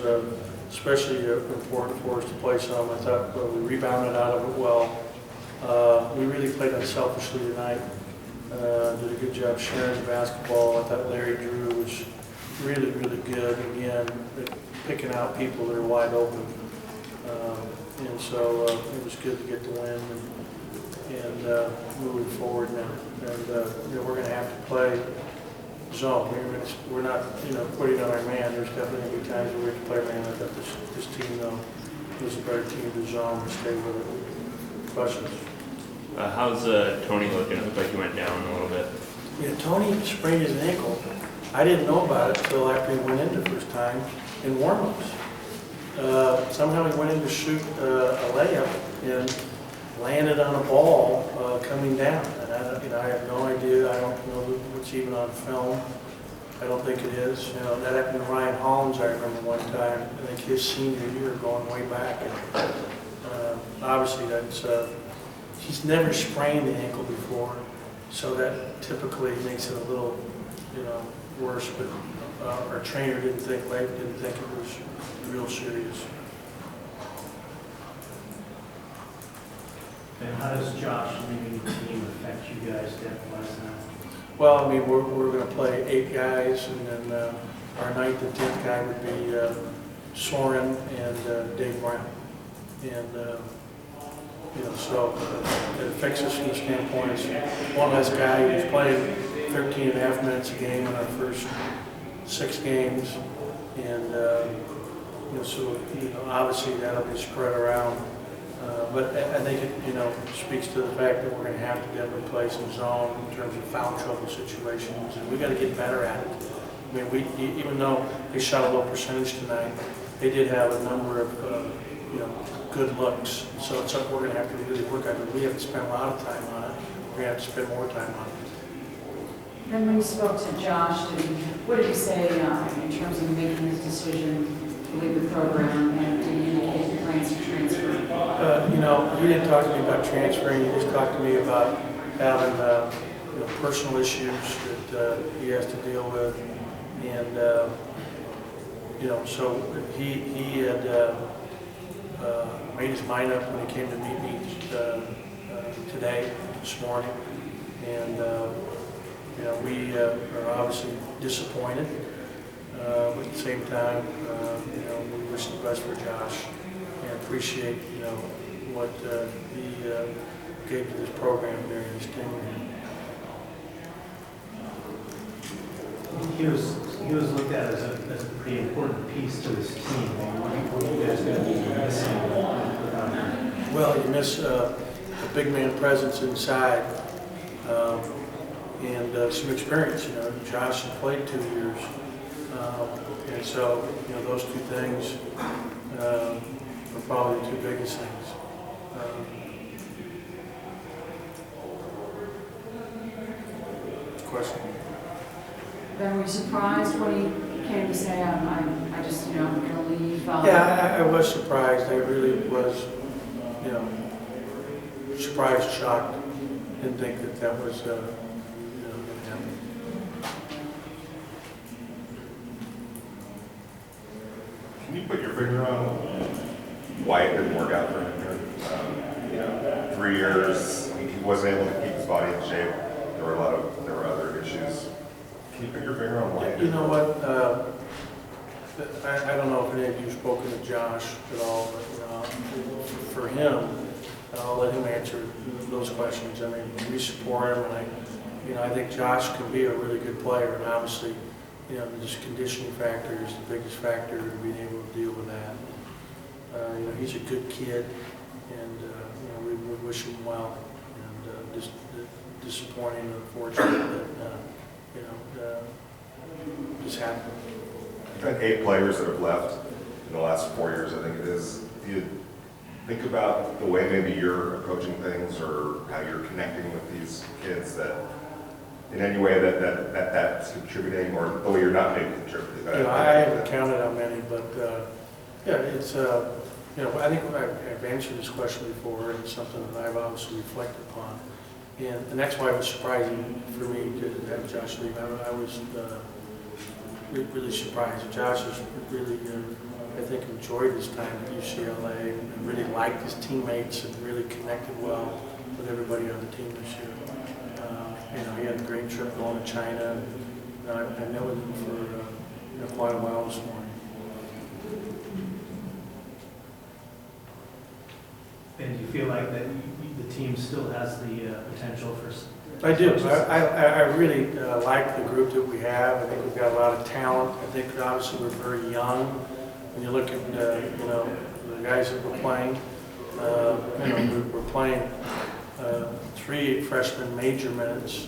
was especially important for us to play some. I thought we rebounded out of it well. We really played unselfishly tonight. Did a good job sharing the basketball. I thought Larry Drew was really, really good. Again, picking out people that are wide open. And so it was good to get the win and moving forward now. And you know, we're going to have to play zone. We're not, you know, putting on our man. There's definitely going to be times where we have to play man. I thought this team, though, was a better team to zone and stay with it. Questions? How's Tony looking? It looked like he went down a little bit. Yeah, Tony sprained his ankle. I didn't know about it until after he went in the first time in warm-ups. Somehow he went in to shoot a layup and landed on a ball coming down. And I have no idea. I don't know what's even on film. I don't think it is. You know, that happened to Ryan Howland, I remember one time. I think his senior year, going way back. And obviously that's he's never sprained the ankle before, so that typically makes it a little, you know, worse. But our trainer didn't think it was real serious. And how does Josh leaving the team affect you guys depth-wise now? Well, I mean, we're going to play 8 guys, and then our 9th and 10th guy would be Soren and Dave Brown. And you know, so it affects us from the standpoint. It's one less guy who's playing 13 and a half minutes a game in our first 6 games, and you know, so you know, obviously that'll be spread around. But I think it, you know, speaks to the fact that we're going to have to definitely play some zone in terms of foul trouble situations, and we got to get better at it. I mean, even though they shot a low percentage tonight, they did have a number of you know, good looks. So it's something we're going to have to really work on. We haven't spent a lot of time on it. We're going to have to spend more time on it. Then when you spoke to Josh, what did he say in terms of making his decision to leave the program, and did he indicate he plans to transfer? You know, he didn't talk to me about transferring. He just talked to me about having you know, personal issues that he has to deal with, and you know, so he had made his mind up when he came to meet me this morning, and you know, we are obviously disappointed, but at the same time, you know, we wish the best for Josh and appreciate, you know, what he gave to this program during his tenure. He was looked at as a pretty important piece to this team. What are you guys going to be missing without him? Well, you miss a big man presence inside and some experience. You know, Josh had played 2 years, and so you know, those 2 things are probably the 2 biggest things. Question? Then were you surprised when he came to say, I just, you know, I'm going to leave? Yeah, I was surprised. I really was, you know, surprised, shocked. Didn't think that was, you know, going to happen. Can you put your finger on why it didn't work out for him here? You know, 3 years, he wasn't able to keep his body in shape. There were other issues. Can you put your finger on why? You know what? I don't know if any of you have spoken to Josh at all, but for him, I'll let him answer those questions. I mean, we support him, and I think Josh can be a really good player, and obviously, you know, this conditioning factor is the biggest factor in being able to deal with that. You know, he's a good kid, and you know, we wish him well. And just disappointing and unfortunate that you know, just happened. You've had 8 players that have left in the last 4 years, I think it is. Do you think about the way maybe you're approaching things, or how you're connecting with these kids, that in any way that's contributing, or the way you're not maybe contributing? You know, I haven't counted how many, but yeah, it's you know, I think I've answered this question before, and it's something that I've obviously reflected upon, and that's why it was surprising for me to have Josh leave. I was really surprised. Josh is really think, enjoyed his time at UCLA and really liked his teammates and really connected well with everybody on the team this year. He had a great trip going to China. And I met with him for quite a while this morning. And do you feel like that the team still has the potential for? I do. I really like the group that we have. I think we've got a lot of talent. I think obviously we're very young. When you look at the guys that we're playing, we're playing 3 freshmen major minutes.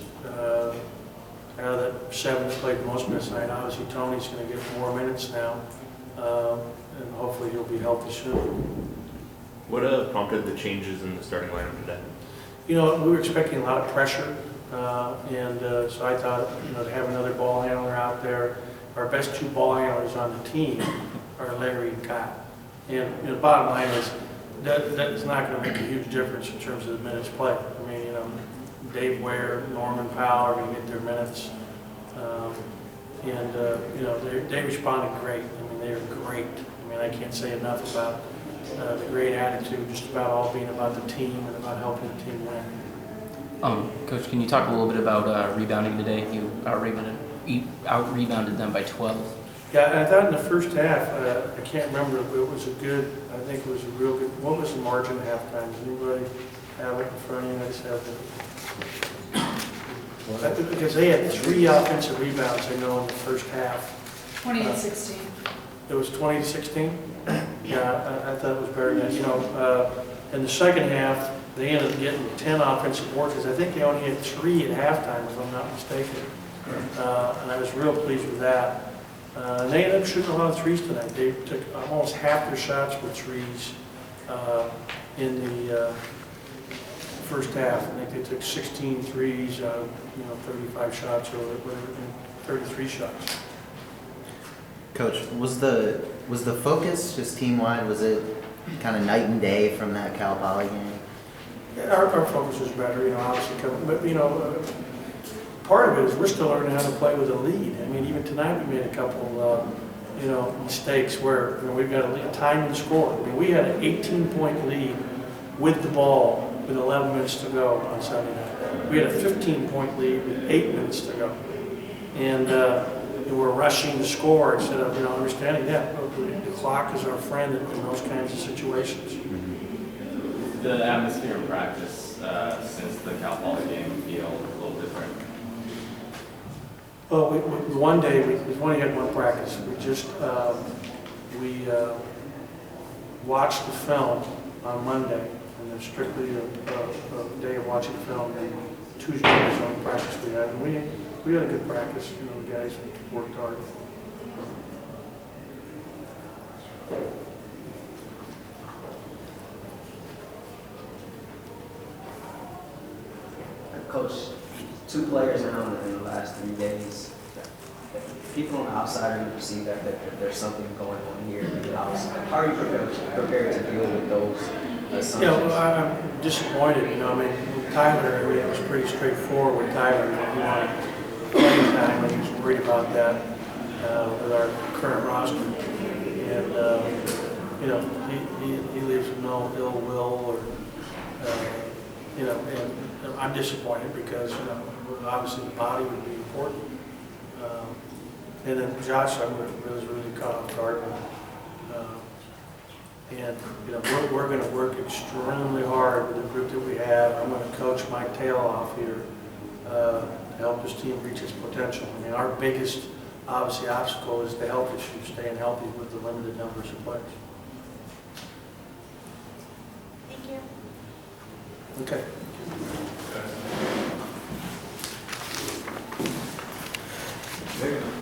Out of that 7 that played most minutes tonight, obviously Tony's going to get more minutes now, and hopefully he'll be healthy soon. What prompted the changes in the starting lineup today? We were expecting a lot of pressure, and so I thought, to have another ball handler out there. Our best 2 ball handlers on the team are Larry and Kyle. And the bottom line is that's not going to make a huge difference in terms of the minutes played. I mean, Dave Ware, Norman Powell are going to get their minutes, they responded great. I mean, they are great. I mean, I can't say enough about the great attitude, just about all being about the team and about helping the team win. Coach, can you talk a little bit about rebounding today? You out-rebounded them by 12. Yeah, and I thought in the first half, I can't remember, but it was I think it was a real good, what was the margin at halftime? Does anybody have it in front of you? I just have it. Because they had 3 offensive rebounds, I know, in the first half. 28-16. It was 20-16? Yeah, I thought it was very nice. In the second half, they ended up getting 10 offensive boards, because I think they only had 3 at halftime, if I'm not mistaken. And I was real pleased with that. And they ended up shooting a lot of threes tonight. They took almost half their shots with threes in the first half. I think they took 16 threes out of 35 shots or whatever, 33 shots. Coach, was the focus just team-wide, was it kind of night and day from that Cal Poly game? Yeah, our focus was better, obviously coming, but part of it is we're still learning how to play with a lead. I mean, even tonight we made a couple, mistakes where we've got a time and score. I mean, we had an 18-point lead with the ball with 11 minutes to go on Sunday night. We had a 15-point lead with 8 minutes to go, and we're rushing the score instead of understanding the clock is our friend in those kinds of situations. The atmosphere in practice since the Cal Poly game feel a little different. Well, one day we've only had one practice. We just watched the film on Monday, and it's strictly a day of watching film. And Tuesday was the only practice we had, and we had a good practice. The guys worked hard. Coach, 2 players down in the last 3 days. People on the outside are going to perceive that there's something going on here. How are you prepared to deal with those assumptions? I'm disappointed. With Tyler, it was pretty straightforward with Tyler. He wanted playing time, and he was worried about that with our current roster. And he leaves with no ill will, and I'm disappointed because obviously the body would be important. And then Josh, I was really caught off guard. We're going to work extremely hard with the group that we have. I'm going to coach my tail off here to help this team reach its potential. Our biggest, obviously, obstacle is the health issue, staying healthy with the limited numbers of players. Thank you. Okay.